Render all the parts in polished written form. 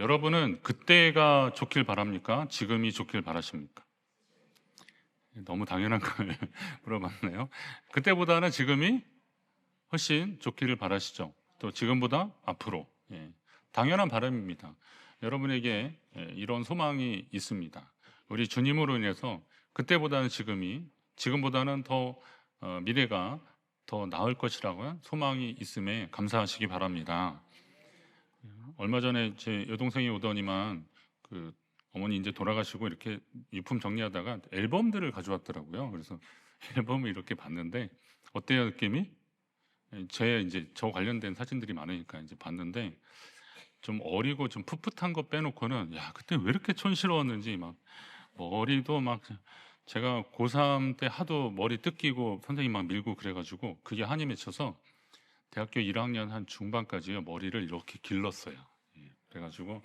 여러분은 그때가 좋길 바랍니까? 지금이 좋길 바라십니까? 너무 당연한 걸 물어봤네요. 그때보다는 지금이 훨씬 좋기를 바라시죠. 또 지금보다 앞으로. 예, 당연한 바람입니다. 여러분에게 이런 소망이 있습니다. 우리 주님으로 인해서 그때보다는 지금이, 지금보다는 더 미래가 더 나을 것이라고 소망이 있음에 감사하시기 바랍니다. 얼마 전에 제 여동생이 오더니만 그 어머니 이제 돌아가시고 이렇게 유품 정리하다가 앨범들을 가져왔더라고요. 그래서 앨범을 이렇게 봤는데 어때요, 느낌이? 제 이제 저 관련된 사진들이 많으니까 이제 봤는데 좀 어리고 좀 풋풋한 거 빼놓고는 야, 그때 왜 이렇게 촌스러웠는지 막 머리도 막 제가 고3 때 하도 머리 뜯기고 선생님 막 밀고 그래가지고 그게 한이 맺혀서 대학교 1학년 한 중반까지요 머리를 이렇게 길렀어요. 예, 그래가지고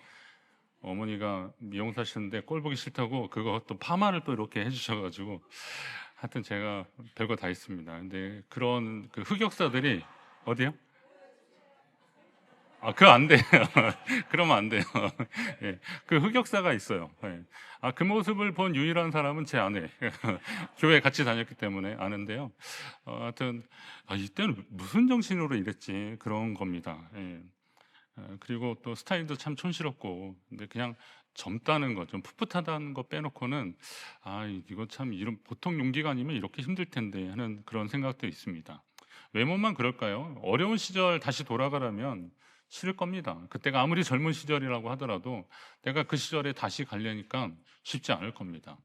어머니가 미용사 하시는데 꼴 보기 싫다고 그거 또 파마를 또 이렇게 해주셔가지고 하여튼 제가 별거 다 있습니다. 근데 그런 그 흑역사들이 어디요? 아, 그거 안 돼요. 그러면 안 돼요. 예, 그 흑역사가 있어요. 예. 아, 그 모습을 본 유일한 사람은 제 아내. 교회 같이 다녔기 때문에 아는데요. 하여튼, 이때는 무슨 정신으로 이랬지. 그런 겁니다. 예. 그리고 또 스타일도 참 촌스럽고, 근데 그냥 젊다는 거, 좀 풋풋하다는 거 빼놓고는, 이거 참, 이런, 보통 용기가 아니면 이렇게 힘들 텐데 하는 그런 생각도 있습니다. 외모만 그럴까요? 어려운 시절 다시 돌아가라면 싫을 겁니다. 그때가 아무리 젊은 시절이라고 하더라도 내가 그 시절에 다시 가려니까 쉽지 않을 겁니다.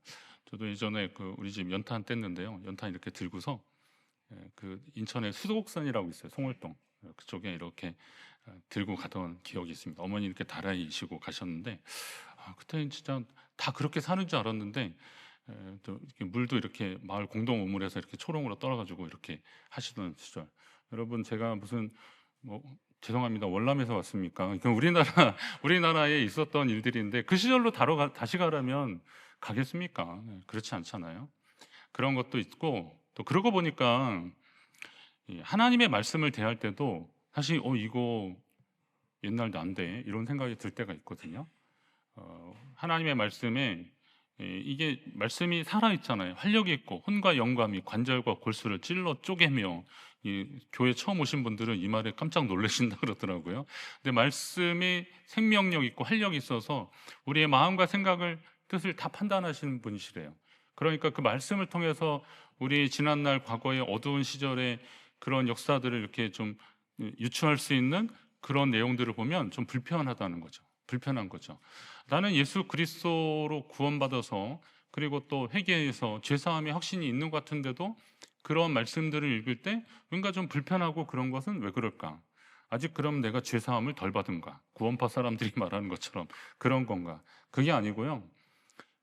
저도 예전에 그 우리 집 연탄 뗐는데요. 연탄 이렇게 들고서 그 인천에 수도곡산이라고 있어요. 송월동. 그쪽에 이렇게 들고 가던 기억이 있습니다. 어머니 이렇게 다라이시고 가셨는데 그때는 진짜 다 그렇게 사는 줄 알았는데 또 이렇게 물도 이렇게 마을 공동 우물에서 이렇게 초롱으로 떨어가지고 이렇게 하시던 시절. 여러분 제가 무슨 뭐 죄송합니다. 월남에서 왔습니까? 그럼 우리나라에 있었던 일들인데 그 시절로 다시 가라면 가겠습니까? 그렇지 않잖아요. 그런 것도 있고 또 그러고 보니까 이 하나님의 말씀을 대할 때도 사실 이거 옛날도 안 돼. 이런 생각이 들 때가 있거든요. 하나님의 말씀에 이게 말씀이 살아있잖아요. 활력이 있고 혼과 영감이 관절과 골수를 찔러 쪼개며 이 교회 처음 오신 분들은 이 말에 깜짝 놀라신다 그러더라고요. 근데 말씀이 생명력 있고 활력이 있어서 우리의 마음과 생각을 뜻을 다 판단하시는 분이시래요. 그러니까 그 말씀을 통해서 우리 지난날 과거의 어두운 시절의 그런 역사들을 이렇게 좀 유추할 수 있는 그런 내용들을 보면 좀 불편하다는 거죠. 불편한 거죠. 나는 예수 그리스도로 구원받아서 그리고 또 회개해서 죄사함의 확신이 있는 것 같은데도 그런 말씀들을 읽을 때 뭔가 좀 불편하고 그런 것은 왜 그럴까? 아직 그럼 내가 죄사함을 덜 받은가? 구원파 사람들이 말하는 것처럼 그런 건가? 그게 아니고요.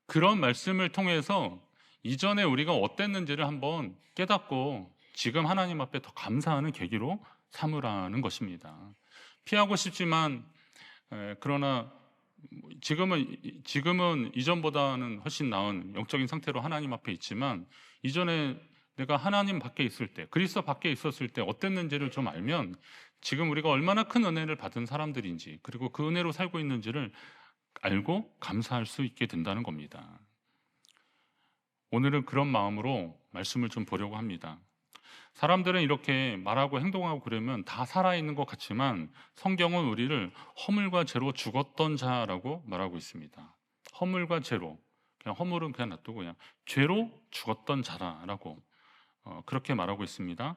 그런 말씀을 통해서 이전에 우리가 어땠는지를 한번 깨닫고 지금 하나님 앞에 더 감사하는 계기로 삼으라는 것입니다. 피하고 싶지만 그러나 지금은 이전보다는 훨씬 나은 영적인 상태로 하나님 앞에 있지만 이전에 내가 하나님 밖에 있을 때 그리스도 밖에 있었을 때 어땠는지를 좀 알면 지금 우리가 얼마나 큰 은혜를 받은 사람들인지 그리고 그 은혜로 살고 있는지를 알고 감사할 수 있게 된다는 겁니다. 오늘은 그런 마음으로 말씀을 좀 보려고 합니다. 사람들은 이렇게 말하고 행동하고 그러면 다 살아있는 것 같지만 성경은 우리를 허물과 죄로 죽었던 자라고 말하고 있습니다. 허물과 죄로, 그냥 허물은 그냥 놔두고 그냥 죄로 죽었던 자라고 그렇게 말하고 있습니다.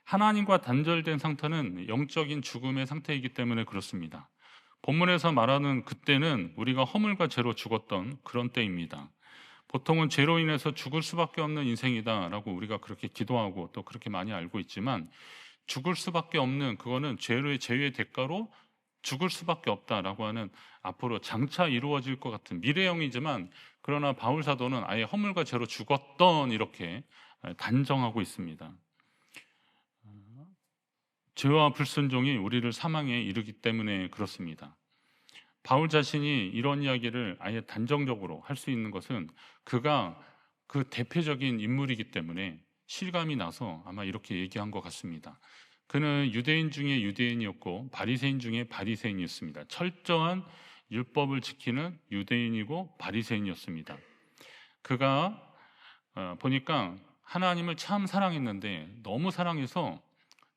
하나님과 단절된 상태는 영적인 죽음의 상태이기 때문에 그렇습니다. 본문에서 말하는 그때는 우리가 허물과 죄로 죽었던 그런 때입니다. 보통은 죄로 인해서 죽을 수밖에 없는 인생이다라고 우리가 그렇게 기도하고 또 그렇게 많이 알고 있지만 죽을 수밖에 없는 그거는 죄의 대가로 죽을 수밖에 없다라고 하는 앞으로 장차 이루어질 것 같은 미래형이지만 그러나 바울 사도는 아예 허물과 죄로 죽었던 이렇게 단정하고 있습니다. 죄와 불순종이 우리를 사망에 이르기 때문에 그렇습니다. 바울 자신이 이런 이야기를 아예 단정적으로 할 수 있는 것은 그가 그 대표적인 인물이기 때문에 실감이 나서 아마 이렇게 얘기한 것 같습니다. 그는 유대인 중에 유대인이었고 바리새인 중에 바리새인이었습니다. 철저한 율법을 지키는 유대인이고 바리새인이었습니다. 그가 보니까 하나님을 참 사랑했는데 너무 사랑해서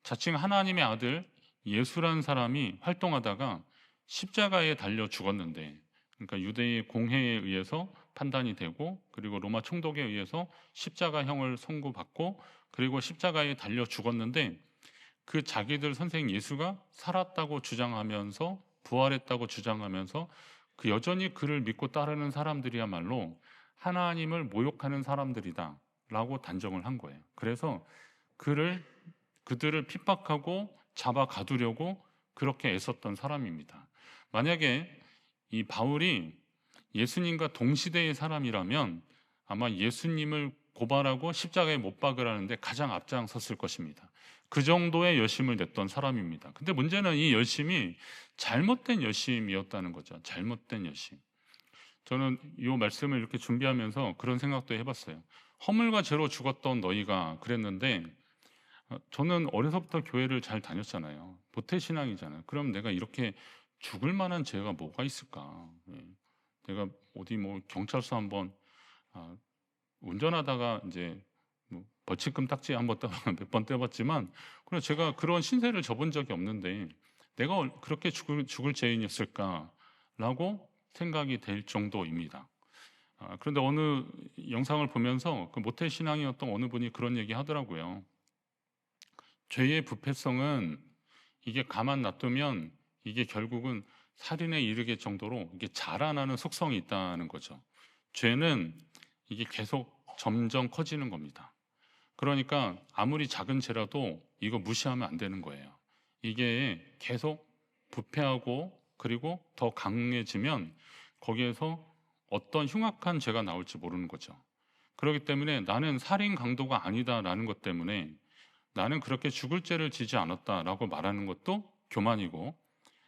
자칭 하나님의 아들 예수란 사람이 활동하다가 십자가에 달려 죽었는데, 그러니까 유대의 공회에 의해서 판단이 되고, 그리고 로마 총독에 의해서 십자가형을 선고받고, 그리고 십자가에 달려 죽었는데, 그 자기들 선생 예수가 살았다고 주장하면서, 부활했다고 주장하면서 그 여전히 그를 믿고 따르는 사람들이야말로 하나님을 모욕하는 사람들이다 라고 단정을 한 거예요. 그래서 그들을 핍박하고 잡아 가두려고 그렇게 애썼던 사람입니다. 만약에 이 바울이 예수님과 동시대의 사람이라면 아마 예수님을 고발하고 십자가에 못 박으라는데 가장 앞장섰을 것입니다. 그 정도의 열심을 냈던 사람입니다. 근데 문제는 이 열심이 잘못된 열심이었다는 거죠. 잘못된 열심. 저는 이 말씀을 이렇게 준비하면서 그런 생각도 해봤어요. 허물과 죄로 죽었던 너희가 그랬는데, 저는 어려서부터 교회를 잘 다녔잖아요. 모태신앙이잖아요. 그럼 내가 이렇게 죽을 만한 죄가 뭐가 있을까? 내가 어디 뭐 경찰서 한번 운전하다가 이제 뭐 벌칙금 딱지 한번 몇 번 떼봤지만, 그래 제가 그런 신세를 져본 적이 없는데 내가 그렇게 죽을 죄인이었을까라고 생각이 될 정도입니다. 그런데 어느 영상을 보면서 그 모태신앙이었던 어느 분이 그런 얘기 하더라고요. 죄의 부패성은 이게 가만 놔두면 이게 결국은 살인에 이르게 정도로 이게 자라나는 속성이 있다는 거죠. 죄는 이게 계속 점점 커지는 겁니다. 그러니까 아무리 작은 죄라도 이거 무시하면 안 되는 거예요. 이게 계속 부패하고 그리고 더 강해지면 거기에서 어떤 흉악한 죄가 나올지 모르는 거죠. 그렇기 때문에 나는 살인 강도가 아니다라는 것 때문에 나는 그렇게 죽을 죄를 지지 않았다라고 말하는 것도 교만이고,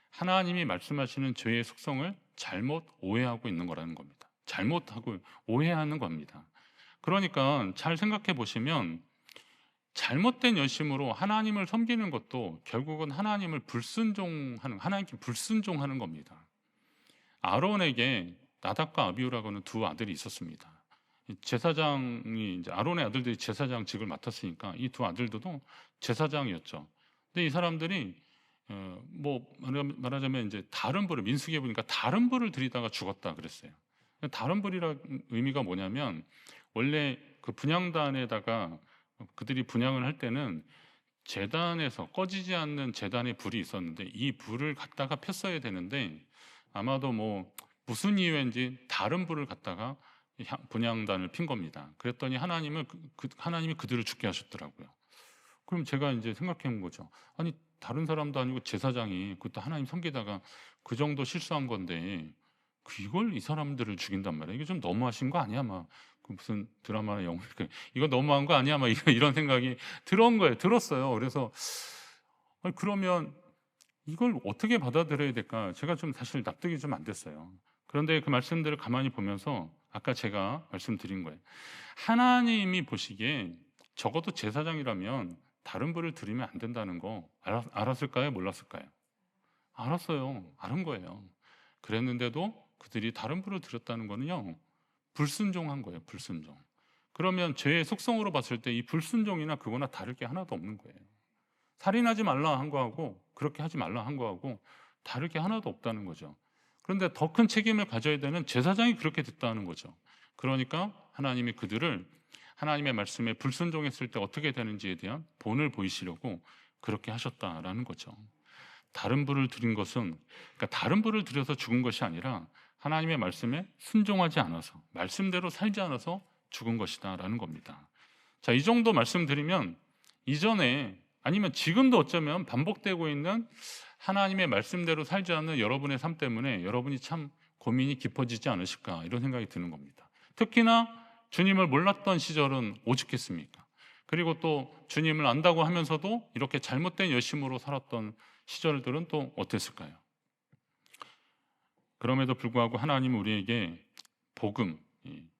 하나님이 말씀하시는 죄의 속성을 잘못 오해하고 있는 거라는 겁니다. 잘못하고 오해하는 겁니다. 그러니까 잘 생각해 보시면 잘못된 열심으로 하나님을 섬기는 것도 결국은 하나님께 불순종하는 겁니다. 아론에게 나답과 아비후라고 하는 두 아들이 있었습니다. 제사장이 이제 아론의 아들들이 제사장직을 맡았으니까 이 두 아들들도 제사장이었죠. 근데 이 사람들이 뭐 말하자면 이제 다른 불을, 민수기에 보니까 다른 불을 들이다가 죽었다 그랬어요. 다른 불이라는 의미가 뭐냐면, 원래 그 분향단에다가 그들이 분향을 할 때는 제단에서 꺼지지 않는 제단의 불이 있었는데 이 불을 갖다가 폈어야 되는데, 아마도 뭐 무슨 이유인지 다른 불을 갖다가 분향단을 핀 겁니다. 그랬더니 하나님이 그들을 죽게 하셨더라고요. 그럼 제가 이제 생각해 본 거죠. 아니 다른 사람도 아니고 제사장이 그것도 하나님 섬기다가 그 정도 실수한 건데 이걸 이 사람들을 죽인단 말이에요. 이게 좀 너무하신 거 아니야? 막 무슨 드라마나 영화, 이거 너무한 거 아니야? 막 이런 생각이 들었어요. 그래서 아니, 그러면 이걸 어떻게 받아들여야 될까? 제가 좀 사실 납득이 좀 안 됐어요. 그런데 그 말씀들을 가만히 보면서 아까 제가 말씀드린 거예요. 하나님이 보시기에 적어도 제사장이라면 다른 불을 들이면 안 된다는 거 알았을까요? 몰랐을까요? 알았어요. 아는 거예요. 그랬는데도 그들이 다른 불을 들였다는 거는요, 불순종한 거예요. 불순종. 그러면 죄의 속성으로 봤을 때 이 불순종이나 그거나 다를 게 하나도 없는 거예요. 살인하지 말라 한 거하고 그렇게 하지 말라 한 거하고 다를 게 하나도 없다는 거죠. 그런데 더 큰 책임을 가져야 되는 제사장이 그렇게 됐다는 거죠. 그러니까 하나님이 그들을 하나님의 말씀에 불순종했을 때 어떻게 되는지에 대한 본을 보이시려고 그렇게 하셨다라는 거죠. 다른 불을 들인 것은, 그러니까 다른 불을 들여서 죽은 것이 아니라 하나님의 말씀에 순종하지 않아서, 말씀대로 살지 않아서 죽은 것이다라는 겁니다. 자, 이 정도 말씀드리면 이전에 아니면 지금도 어쩌면 반복되고 있는 하나님의 말씀대로 살지 않는 여러분의 삶 때문에 여러분이 참 고민이 깊어지지 않으실까, 이런 생각이 드는 겁니다. 특히나 주님을 몰랐던 시절은 오죽했습니까? 그리고 또 주님을 안다고 하면서도 이렇게 잘못된 열심으로 살았던 시절들은 또 어땠을까요? 그럼에도 불구하고 하나님은 우리에게 복음,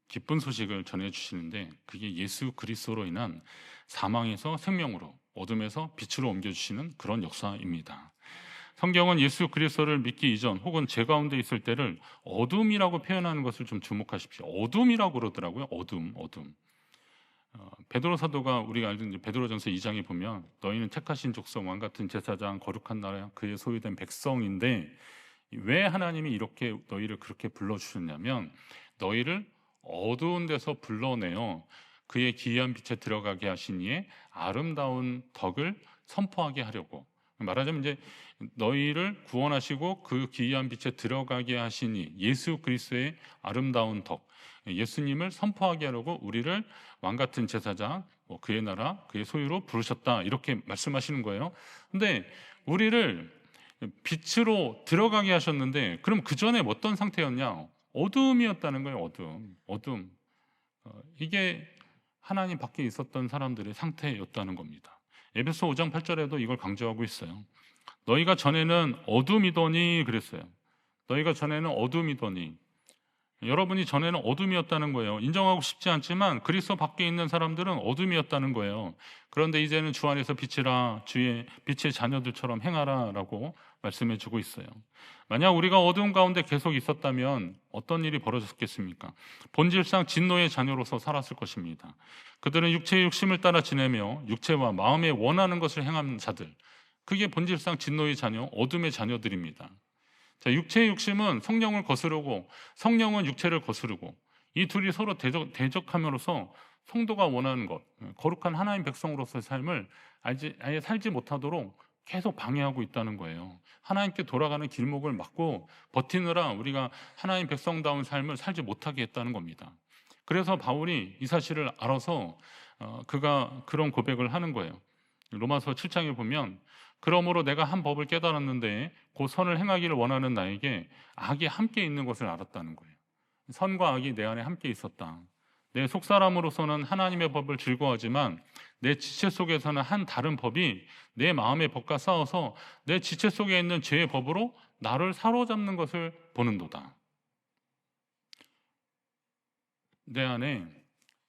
기쁜 소식을 전해주시는데 그게 예수 그리스도로 인한 사망에서 생명으로, 어둠에서 빛으로 옮겨주시는 그런 역사입니다. 성경은 예수 그리스도를 믿기 이전 혹은 죄 가운데 있을 때를 어둠이라고 표현하는 것을 좀 주목하십시오. 어둠이라고 그러더라고요. 어둠. 베드로 사도가 우리가 알던 베드로전서 2장에 보면 너희는 택하신 족속 왕 같은 제사장 거룩한 나라 그의 소유된 백성인데 왜 하나님이 이렇게 너희를 그렇게 불러주셨냐면 너희를 어두운 데서 불러내어 그의 기이한 빛에 들어가게 하신 이의 아름다운 덕을 선포하게 하려고. 말하자면 이제 너희를 구원하시고 그 기이한 빛에 들어가게 하신 이 예수 그리스도의 아름다운 덕, 예수님을 선포하게 하려고 우리를 왕 같은 제사장, 그의 나라, 그의 소유로 부르셨다 이렇게 말씀하시는 거예요. 근데 우리를 빛으로 들어가게 하셨는데 그럼 그 전에 어떤 상태였냐? 어둠이었다는 거예요. 어둠. 이게 하나님 밖에 있었던 사람들의 상태였다는 겁니다. 에베소 5장 8절에도 이걸 강조하고 있어요. 너희가 전에는 어둠이더니 그랬어요. 너희가 전에는 어둠이더니 여러분이 전에는 어둠이었다는 거예요. 인정하고 싶지 않지만 그리스도 밖에 있는 사람들은 어둠이었다는 거예요. 그런데 이제는 주 안에서 빛이라 주의 빛의 자녀들처럼 행하라라고 말씀해 주고 있어요. 만약 우리가 어두운 가운데 계속 있었다면 어떤 일이 벌어졌겠습니까? 본질상 진노의 자녀로서 살았을 것입니다. 그들은 육체의 욕심을 따라 지내며 육체와 마음에 원하는 것을 행하는 자들, 그게 본질상 진노의 자녀, 어둠의 자녀들입니다. 자, 육체의 욕심은 성령을 거스르고 성령은 육체를 거스르고 이 둘이 서로 대적함으로써 성도가 원하는 것, 거룩한 하나님 백성으로서의 삶을 아예 살지 못하도록 계속 방해하고 있다는 거예요. 하나님께 돌아가는 길목을 막고 버티느라 우리가 하나님 백성다운 삶을 살지 못하게 했다는 겁니다. 그래서 바울이 이 사실을 알아서 그가 그런 고백을 하는 거예요. 로마서 7장에 보면 그러므로 내가 한 법을 깨달았는데 그 선을 행하기를 원하는 나에게 악이 함께 있는 것을 알았다는 거예요. 선과 악이 내 안에 함께 있었다. 내 속사람으로서는 하나님의 법을 즐거워하지만 내 지체 속에서는 한 다른 법이 내 마음의 법과 싸워서 내 지체 속에 있는 죄의 법으로 나를 사로잡는 것을 보는도다. 내 안에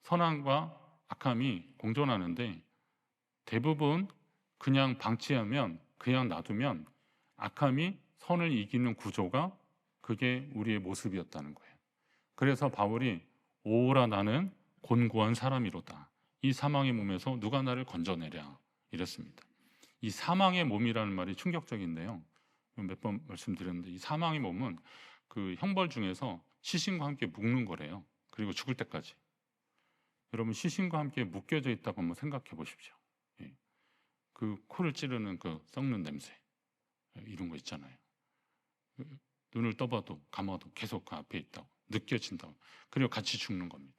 선함과 악함이 공존하는데 대부분 그냥 방치하면, 그냥 놔두면 악함이 선을 이기는 구조가 그게 우리의 모습이었다는 거예요. 그래서 바울이 오라 나는 곤고한 사람이로다. 이 사망의 몸에서 누가 나를 건져내랴 이랬습니다. 이 사망의 몸이라는 말이 충격적인데요. 몇 번 말씀드렸는데 이 사망의 몸은 그 형벌 중에서 시신과 함께 묶는 거래요. 그리고 죽을 때까지. 여러분 시신과 함께 묶여져 있다고 한번 생각해 보십시오. 그 코를 찌르는 그 썩는 냄새 이런 거 있잖아요. 눈을 떠봐도 감아도 계속 그 앞에 있다고 느껴진다고. 그리고 같이 죽는 겁니다.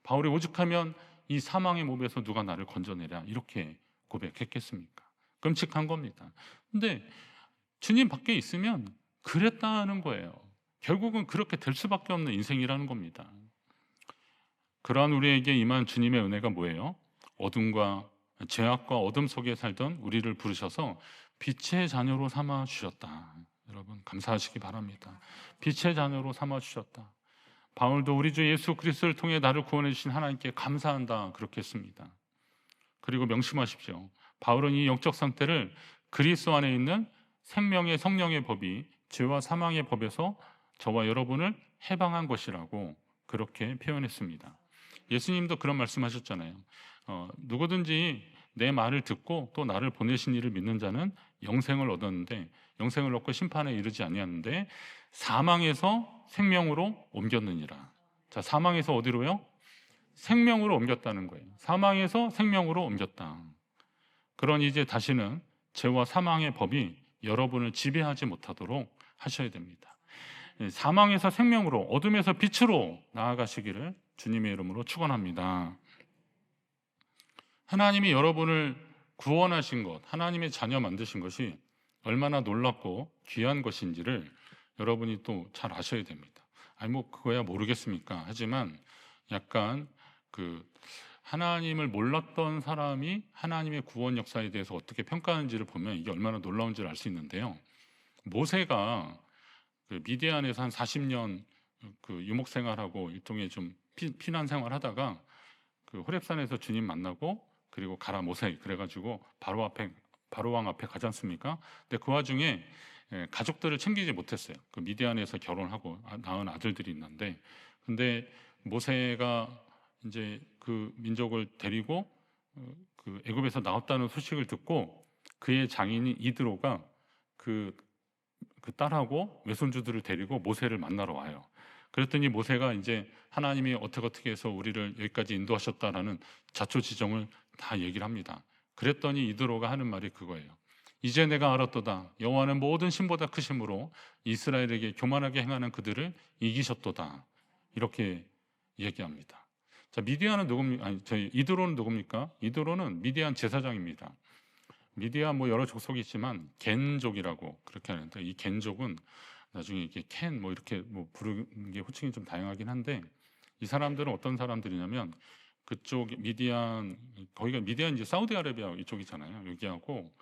바울이 오죽하면 이 사망의 몸에서 누가 나를 건져내랴 이렇게 고백했겠습니까? 끔찍한 겁니다. 근데 주님 밖에 있으면 그랬다는 거예요. 결국은 그렇게 될 수밖에 없는 인생이라는 겁니다. 그러한 우리에게 임한 주님의 은혜가 뭐예요? 어둠과 죄악과 어둠 속에 살던 우리를 부르셔서 빛의 자녀로 삼아 주셨다. 여러분 감사하시기 바랍니다. 빛의 자녀로 삼아 주셨다. 바울도 우리 주 예수 그리스도를 통해 나를 구원해 주신 하나님께 감사한다 그렇게 했습니다. 그리고 명심하십시오. 바울은 이 영적 상태를 그리스도 안에 있는 생명의 성령의 법이 죄와 사망의 법에서 저와 여러분을 해방한 것이라고 그렇게 표현했습니다. 예수님도 그런 말씀하셨잖아요. 누구든지 내 말을 듣고 또 나를 보내신 이를 믿는 자는 영생을 얻었는데 영생을 얻고 심판에 이르지 아니하는데 사망에서 생명으로 옮겼느니라. 자, 사망에서 어디로요? 생명으로 옮겼다는 거예요. 사망에서 생명으로 옮겼다. 그러니 이제 다시는 죄와 사망의 법이 여러분을 지배하지 못하도록 하셔야 됩니다. 사망에서 생명으로, 어둠에서 빛으로 나아가시기를 주님의 이름으로 축원합니다. 하나님이 여러분을 구원하신 것, 하나님의 자녀 만드신 것이 얼마나 놀랍고 귀한 것인지를 여러분이 또 잘 아셔야 됩니다. 아니 뭐 그거야 모르겠습니까? 하지만 약간 그 하나님을 몰랐던 사람이 하나님의 구원 역사에 대해서 어떻게 평가하는지를 보면 이게 얼마나 놀라운지를 알 수 있는데요. 모세가 그 미디안에서 한 40년 그 유목 생활하고 일종의 좀 피난 생활하다가 그 호렙산에서 주님 만나고 그리고 가라 모세 그래가지고 바로 앞에 바로 왕 앞에 가지 않습니까? 근데 그 와중에 가족들을 챙기지 못했어요. 그 미디안에서 결혼하고 낳은 아들들이 있는데, 근데 모세가 이제 그 민족을 데리고 그 애굽에서 나왔다는 소식을 듣고 그의 장인인 이드로가 그, 그 딸하고 외손주들을 데리고 모세를 만나러 와요. 그랬더니 모세가 이제 하나님이 어떻게 해서 우리를 여기까지 인도하셨다라는 자초지종을 다 얘기를 합니다. 그랬더니 이드로가 하는 말이 그거예요. 이제 내가 알았도다. 여호와는 모든 신보다 크심으로 이스라엘에게 교만하게 행하는 그들을 이기셨도다. 이렇게 얘기합니다. 자, 미디안은 누굽니까? 아니, 저희 이드로는 누굽니까? 이드로는 미디안 제사장입니다. 미디안 뭐 여러 족속이 있지만 겐족이라고 그렇게 하는데, 이 겐족은 나중에 이게 켄 뭐 이렇게 뭐 부르는 게 호칭이 좀 다양하긴 한데, 이 사람들은 어떤 사람들이냐면 그쪽 미디안, 거기가 미디안 이제 사우디아라비아 이쪽이잖아요. 여기하고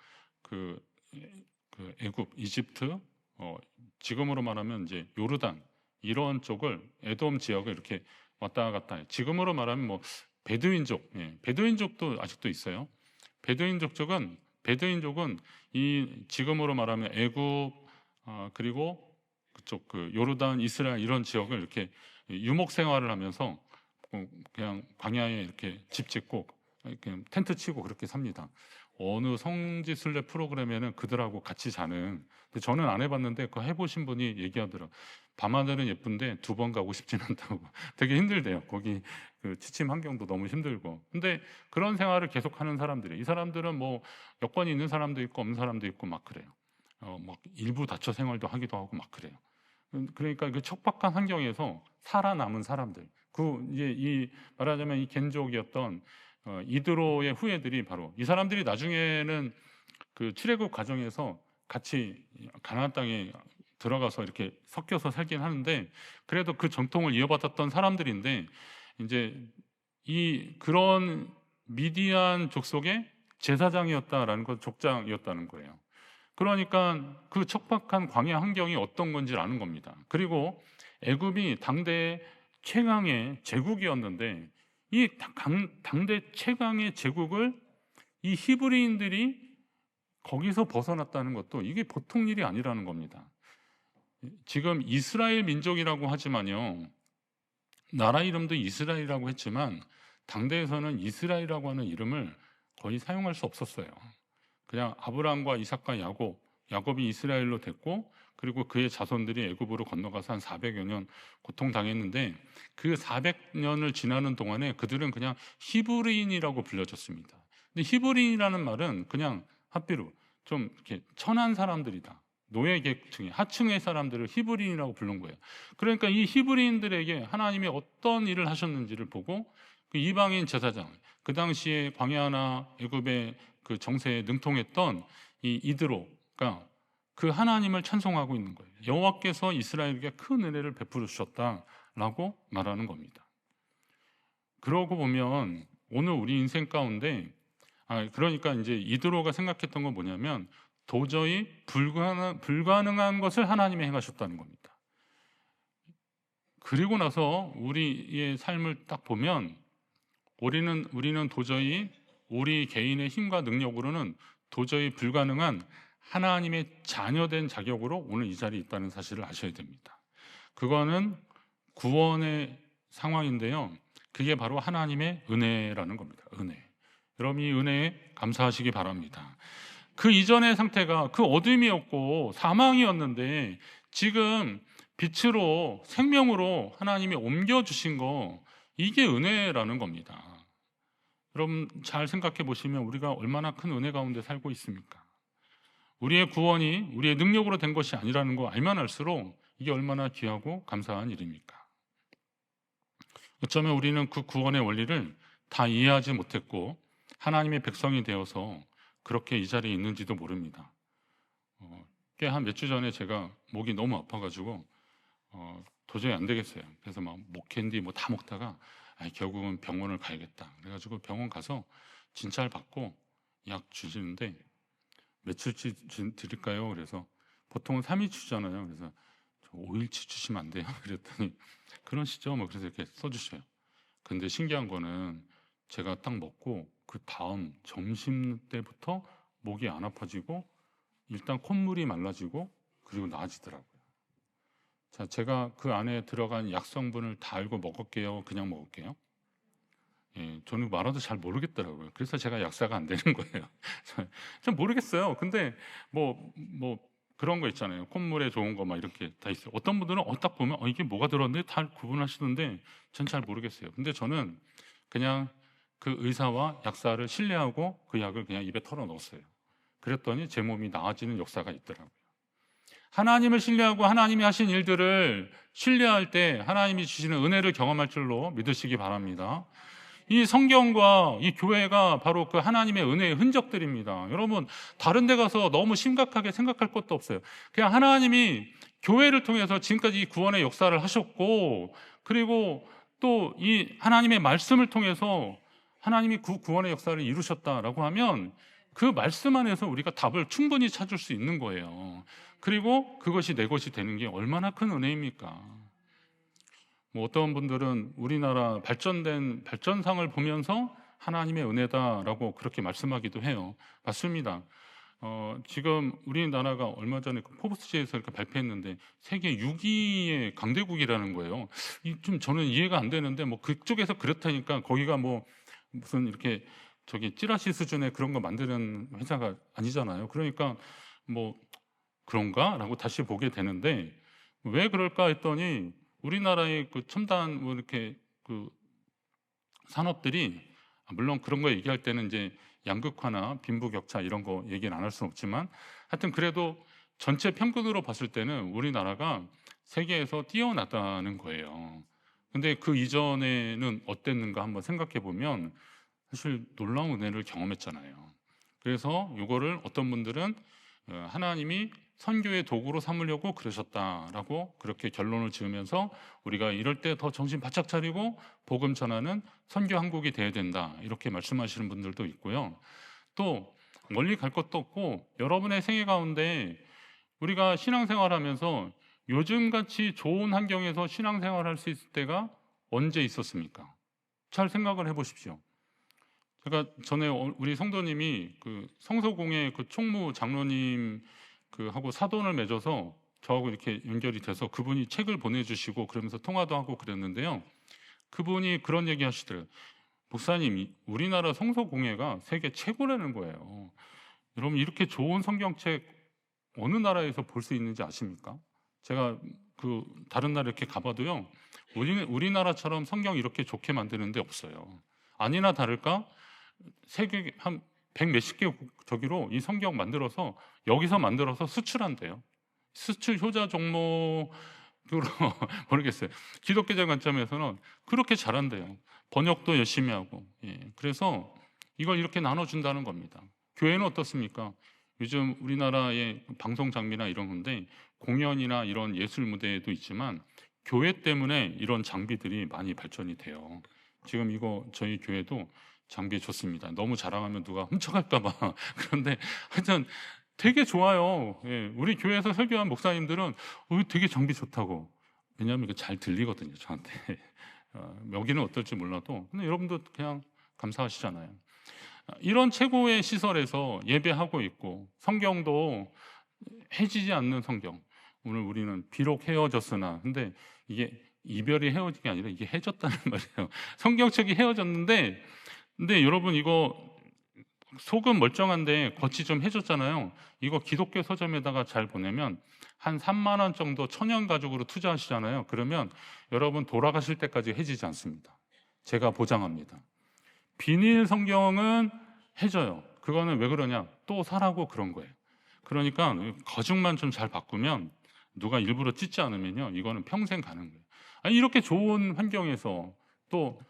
그, 그 애굽, 이집트, 지금으로 말하면 이제 요르단 이런 쪽을 에돔 지역을 이렇게 왔다 갔다 해요. 지금으로 말하면 뭐 베두인족, 베두인족도 아직도 있어요. 베두인족은 이 지금으로 말하면 애굽, 그리고 그쪽 그 요르단, 이스라엘 이런 지역을 이렇게 유목 생활을 하면서 그냥 광야에 이렇게 집 짓고 이렇게 텐트 치고 그렇게 삽니다. 어느 성지순례 프로그램에는 그들하고 같이 자는, 근데 저는 안 해봤는데 그거 해보신 분이 얘기하더라고요. 밤하늘은 예쁜데 두 번 가고 싶진 않다고. 되게 힘들대요. 거기 그 지침 환경도 너무 힘들고. 근데 그런 생활을 계속하는 사람들이, 이 사람들은 뭐 여건이 있는 사람도 있고 없는 사람도 있고 막 그래요. 막 일부 다처 생활도 하기도 하고 막 그래요. 그러니까 그 척박한 환경에서 살아남은 사람들, 그 이제 이 말하자면 이 겐족이었던 이드로의 후예들이 바로 이 사람들이 나중에는 그 출애굽 과정에서 같이 가나안 땅에 들어가서 이렇게 섞여서 살긴 하는데, 그래도 그 전통을 이어받았던 사람들인데, 이제 이 그런 미디안 족속의 제사장이었다라는 것, 족장이었다는 거예요. 그러니까 그 척박한 광야 환경이 어떤 건지를 아는 겁니다. 그리고 애굽이 당대 최강의 제국이었는데, 이 당대 최강의 제국을 이 히브리인들이 거기서 벗어났다는 것도 이게 보통 일이 아니라는 겁니다. 지금 이스라엘 민족이라고 하지만요, 나라 이름도 이스라엘이라고 했지만 당대에서는 이스라엘이라고 하는 이름을 거의 사용할 수 없었어요. 그냥 아브라함과 이삭과 야곱이 이스라엘로 됐고, 그리고 그의 자손들이 애굽으로 건너가서 한 400여 년 고통당했는데, 그 400년을 지나는 동안에 그들은 그냥 히브리인이라고 불려졌습니다. 근데 히브리인이라는 말은 그냥 핫비루 좀 이렇게 천한 사람들이다, 노예 계층의 하층의 사람들을 히브리인이라고 부른 거예요. 그러니까 이 히브리인들에게 하나님이 어떤 일을 하셨는지를 보고 그 이방인 제사장, 그 당시에 광야나 애굽의 그 정세에 능통했던 이 이드로가 그 하나님을 찬송하고 있는 거예요. 여호와께서 이스라엘에게 큰 은혜를 베풀어 주셨다라고 말하는 겁니다. 그러고 보면 오늘 우리 인생 가운데, 그러니까 이제 이드로가 생각했던 건 뭐냐면 도저히 불가능한 것을 하나님이 행하셨다는 겁니다. 그리고 나서 우리의 삶을 딱 보면 우리는 도저히 우리 개인의 힘과 능력으로는 도저히 불가능한 하나님의 자녀된 자격으로 오늘 이 자리에 있다는 사실을 아셔야 됩니다. 그거는 구원의 상황인데요, 그게 바로 하나님의 은혜라는 겁니다. 은혜. 여러분, 이 은혜에 감사하시기 바랍니다. 그 이전의 상태가 그 어둠이었고 사망이었는데 지금 빛으로, 생명으로 하나님이 옮겨주신 거, 이게 은혜라는 겁니다. 여러분 잘 생각해 보시면 우리가 얼마나 큰 은혜 가운데 살고 있습니까? 우리의 구원이 우리의 능력으로 된 것이 아니라는 거 알면 알수록 이게 얼마나 귀하고 감사한 일입니까? 어쩌면 우리는 그 구원의 원리를 다 이해하지 못했고 하나님의 백성이 되어서 그렇게 이 자리에 있는지도 모릅니다. 꽤 한 몇 주 전에 제가 목이 너무 아파가지고 도저히 안 되겠어요. 그래서 막 목캔디 뭐 다 먹다가 결국은 병원을 가야겠다. 그래가지고 병원 가서 진찰 받고 약 주시는데 며칠치 드릴까요? 그래서 보통은 3일 주잖아요. 그래서 5일치 주시면 안 돼요? 그랬더니 그러시죠? 뭐 그래서 이렇게 써주셔요. 근데 신기한 거는 제가 딱 먹고 그 다음 점심 때부터 목이 안 아파지고 일단 콧물이 말라지고 그리고 나아지더라고요. 자, 제가 그 안에 들어간 약 성분을 다 알고 먹을게요, 그냥 먹을게요? 예, 저는 말아도 잘 모르겠더라고요. 그래서 제가 약사가 안 되는 거예요. 전 모르겠어요. 근데 뭐 그런 거 있잖아요. 콧물에 좋은 거 막 이렇게 다 있어요. 어떤 분들은 딱 보면 이게 뭐가 들었는데 다 구분하시는데 전 잘 모르겠어요. 근데 저는 그냥 그 의사와 약사를 신뢰하고 그 약을 그냥 입에 털어 넣었어요. 그랬더니 제 몸이 나아지는 역사가 있더라고요. 하나님을 신뢰하고 하나님이 하신 일들을 신뢰할 때 하나님이 주시는 은혜를 경험할 줄로 믿으시기 바랍니다. 이 성경과 이 교회가 바로 그 하나님의 은혜의 흔적들입니다. 여러분, 다른 데 가서 너무 심각하게 생각할 것도 없어요. 그냥 하나님이 교회를 통해서 지금까지 이 구원의 역사를 하셨고, 그리고 또 이 하나님의 말씀을 통해서 하나님이 구원의 역사를 이루셨다라고 하면 그 말씀 안에서 우리가 답을 충분히 찾을 수 있는 거예요. 그리고 그것이 내 것이 되는 게 얼마나 큰 은혜입니까? 어떤 분들은 우리나라 발전상을 보면서 하나님의 은혜다라고 그렇게 말씀하기도 해요. 맞습니다. 지금 우리나라가 얼마 전에 포브스지에서 이렇게 발표했는데 세계 6위의 강대국이라는 거예요. 좀 저는 이해가 안 되는데 그쪽에서 그렇다니까 거기가 무슨 이렇게 찌라시 수준의 그런 거 만드는 회사가 아니잖아요. 그러니까 그런가? 라고 다시 보게 되는데 왜 그럴까 했더니 우리나라의 그 첨단 이렇게 그 산업들이 물론 그런 거 얘기할 때는 이제 양극화나 빈부격차 이런 거 얘기는 안 할 수는 없지만 하여튼 그래도 전체 평균으로 봤을 때는 우리나라가 세계에서 뛰어나다는 거예요. 근데 그 이전에는 어땠는가 한번 생각해 보면 사실 놀라운 은혜를 경험했잖아요. 그래서 이거를 어떤 분들은 하나님이 선교의 도구로 삼으려고 그러셨다라고 그렇게 결론을 지으면서 우리가 이럴 때 더 정신 바짝 차리고 복음 전하는 선교 한국이 돼야 된다 이렇게 말씀하시는 분들도 있고요. 또 멀리 갈 것도 없고 여러분의 생애 가운데 우리가 신앙생활하면서 요즘같이 좋은 환경에서 신앙생활할 수 있을 때가 언제 있었습니까? 잘 생각을 해보십시오. 제가 전에 우리 성도님이 그 성서공회 그 총무 장로님 하고 사돈을 맺어서 저하고 이렇게 연결이 돼서 그분이 책을 보내주시고 그러면서 통화도 하고 그랬는데요. 그분이 그런 얘기 하시더라고요. 목사님, 우리나라 성서공회가 세계 최고라는 거예요. 여러분, 이렇게 좋은 성경책 어느 나라에서 볼 수 있는지 아십니까? 제가 다른 나라 이렇게 가봐도요, 우리나라처럼 성경 이렇게 좋게 만드는 데 없어요. 아니나 다를까 세계 한 100 몇십 개 저기로 이 성경 만들어서 여기서 만들어서 수출한대요. 수출 효자 종목으로 모르겠어요. 기독교적 관점에서는 그렇게 잘한대요. 번역도 열심히 하고. 그래서 이걸 이렇게 나눠준다는 겁니다. 교회는 어떻습니까? 요즘 우리나라의 방송 장비나 이런 건데 공연이나 이런 예술 무대도 있지만 교회 때문에 이런 장비들이 많이 발전이 돼요. 지금 이거 저희 교회도 장비 좋습니다. 너무 자랑하면 누가 훔쳐갈까봐. 그런데 하여튼 되게 좋아요. 우리 교회에서 설교한 목사님들은 되게 장비 좋다고. 왜냐하면 이게 잘 들리거든요, 저한테. 여기는 어떨지 몰라도. 근데 여러분도 그냥 감사하시잖아요. 이런 최고의 시설에서 예배하고 있고 성경도 해지지 않는 성경. 오늘 우리는 비록 헤어졌으나 근데 이게 이별이 헤어진 게 아니라 이게 해졌다는 말이에요. 성경책이 헤어졌는데 근데 여러분 이거 속은 멀쩡한데 겉이 좀 해졌잖아요. 이거 기독교 서점에다가 잘 보내면 한 3만 원 정도 천연 가죽으로 투자하시잖아요. 그러면 여러분 돌아가실 때까지 해지지 않습니다. 제가 보장합니다. 비닐 성경은 해져요. 그거는 왜 그러냐? 또 사라고 그런 거예요. 그러니까 가죽만 좀 잘 바꾸면 누가 일부러 찢지 않으면요, 이거는 평생 가는 거예요. 아니, 이렇게 좋은 환경에서 또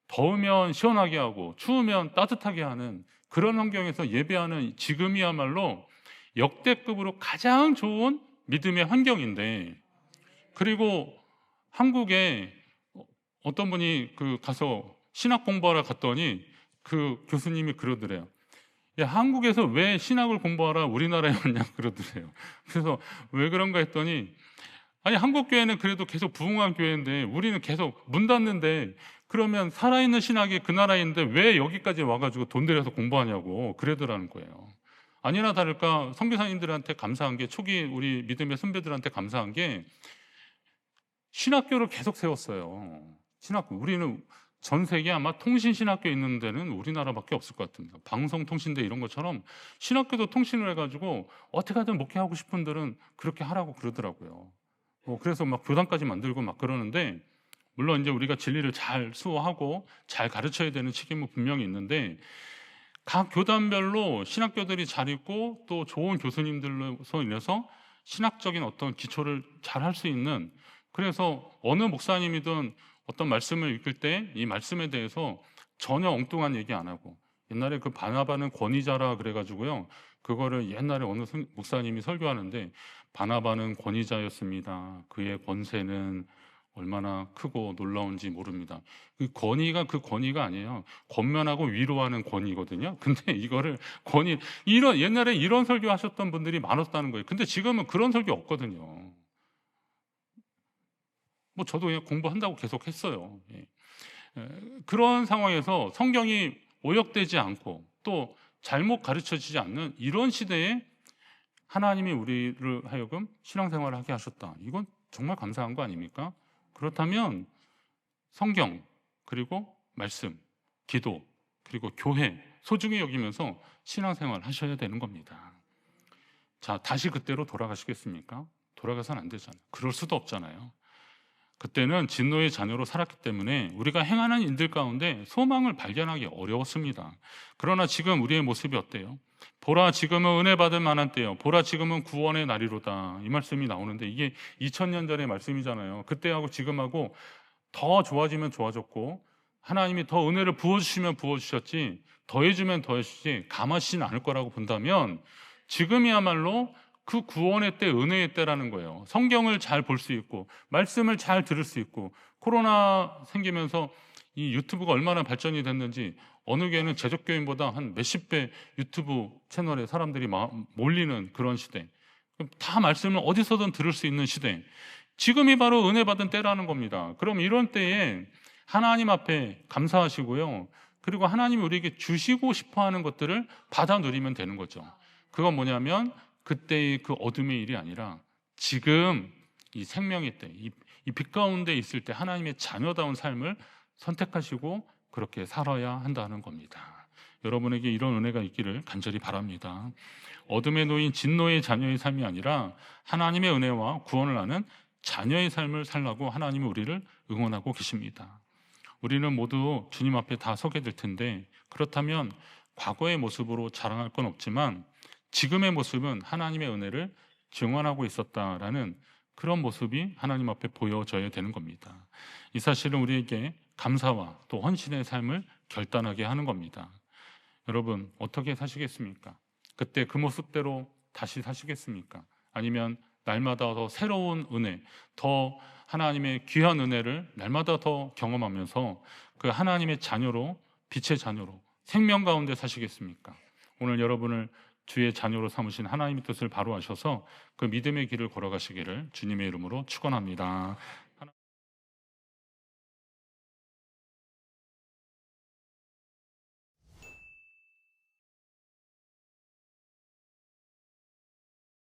더우면 시원하게 하고 추우면 따뜻하게 하는 그런 환경에서 예배하는 지금이야말로 역대급으로 가장 좋은 믿음의 환경인데, 그리고 한국에 어떤 분이 가서 신학 공부하러 갔더니 그 교수님이 그러더래요. 야, 한국에서 왜 신학을 공부하라 우리나라에 왔냐 그러더래요. 그래서 왜 그런가 했더니 아니, 한국 교회는 그래도 계속 부흥한 교회인데 우리는 계속 문 닫는데 그러면 살아있는 신학이 그 나라에 있는데 왜 여기까지 와가지고 돈 들여서 공부하냐고 그러더라는 거예요. 아니나 다를까 선교사님들한테 감사한 게, 초기 우리 믿음의 선배들한테 감사한 게 신학교를 계속 세웠어요. 신학교. 우리는 전 세계 아마 통신신학교 있는 데는 우리나라밖에 없을 것 같습니다. 방송통신대 이런 것처럼 신학교도 통신을 해가지고 어떻게 하든 목회하고 싶은 분들은 그렇게 하라고 그러더라고요. 그래서 막 교단까지 만들고 막 그러는데, 물론 이제 우리가 진리를 잘 수호하고 잘 가르쳐야 되는 책임은 분명히 있는데, 각 교단별로 신학교들이 잘 있고 또 좋은 교수님들로서 인해서 신학적인 어떤 기초를 잘 할 수 있는, 그래서 어느 목사님이든 어떤 말씀을 읽을 때 이 말씀에 대해서 전혀 엉뚱한 얘기 안 하고, 옛날에 그 바나바는 권위자라 그래가지고요, 그거를 옛날에 어느 목사님이 설교하는데, 바나바는 권위자였습니다. 그의 권세는 얼마나 크고 놀라운지 모릅니다. 그 권위가 그 권위가 아니에요. 권면하고 위로하는 권위거든요. 근데 이거를 권위, 이런 옛날에 이런 설교 하셨던 분들이 많았다는 거예요. 근데 지금은 그런 설교 없거든요. 뭐 저도 그냥 공부한다고 계속 했어요. 예. 그런 상황에서 성경이 오역되지 않고 또 잘못 가르쳐지지 않는 이런 시대에 하나님이 우리를 하여금 신앙생활을 하게 하셨다. 이건 정말 감사한 거 아닙니까? 그렇다면 성경, 그리고 말씀, 기도, 그리고 교회 소중히 여기면서 신앙생활 하셔야 되는 겁니다. 자, 다시 그때로 돌아가시겠습니까? 돌아가선 안 되잖아요. 그럴 수도 없잖아요. 그때는 진노의 자녀로 살았기 때문에 우리가 행하는 일들 가운데 소망을 발견하기 어려웠습니다. 그러나 지금 우리의 모습이 어때요? 보라, 지금은 은혜 받을 만한 때요. 보라, 지금은 구원의 날이로다. 이 말씀이 나오는데 이게 2000년 전의 말씀이잖아요. 그때하고 지금하고 더 좋아지면 좋아졌고, 하나님이 더 은혜를 부어주시면 부어주셨지, 더해주면 더해주지 감하시진 않을 거라고 본다면, 지금이야말로 그 구원의 때, 은혜의 때라는 거예요. 성경을 잘 볼 수 있고 말씀을 잘 들을 수 있고, 코로나 생기면서 이 유튜브가 얼마나 발전이 됐는지, 어느 교회는 제적교인보다 한 몇십 배 유튜브 채널에 사람들이 몰리는 그런 시대, 다 말씀을 어디서든 들을 수 있는 시대, 지금이 바로 은혜 받은 때라는 겁니다. 그럼 이런 때에 하나님 앞에 감사하시고요, 그리고 하나님이 우리에게 주시고 싶어하는 것들을 받아 누리면 되는 거죠. 그건 뭐냐면 그때의 그 어둠의 일이 아니라 지금 이 생명의 때, 이 빛 가운데 있을 때 하나님의 자녀다운 삶을 선택하시고 그렇게 살아야 한다는 겁니다. 여러분에게 이런 은혜가 있기를 간절히 바랍니다. 어둠에 놓인 진노의 자녀의 삶이 아니라 하나님의 은혜와 구원을 아는 자녀의 삶을 살라고 하나님이 우리를 응원하고 계십니다. 우리는 모두 주님 앞에 다 서게 될 텐데, 그렇다면 과거의 모습으로 자랑할 건 없지만 지금의 모습은 하나님의 은혜를 증언하고 있었다라는 그런 모습이 하나님 앞에 보여져야 되는 겁니다. 이 사실은 우리에게 감사와 또 헌신의 삶을 결단하게 하는 겁니다. 여러분, 어떻게 사시겠습니까? 그때 그 모습대로 다시 사시겠습니까? 아니면 날마다 더 새로운 은혜, 더 하나님의 귀한 은혜를 날마다 더 경험하면서 그 하나님의 자녀로, 빛의 자녀로 생명 가운데 사시겠습니까? 오늘 여러분을 주의 자녀로 삼으신 하나님의 뜻을 바로 아셔서 그 믿음의 길을 걸어가시기를 주님의 이름으로 축원합니다.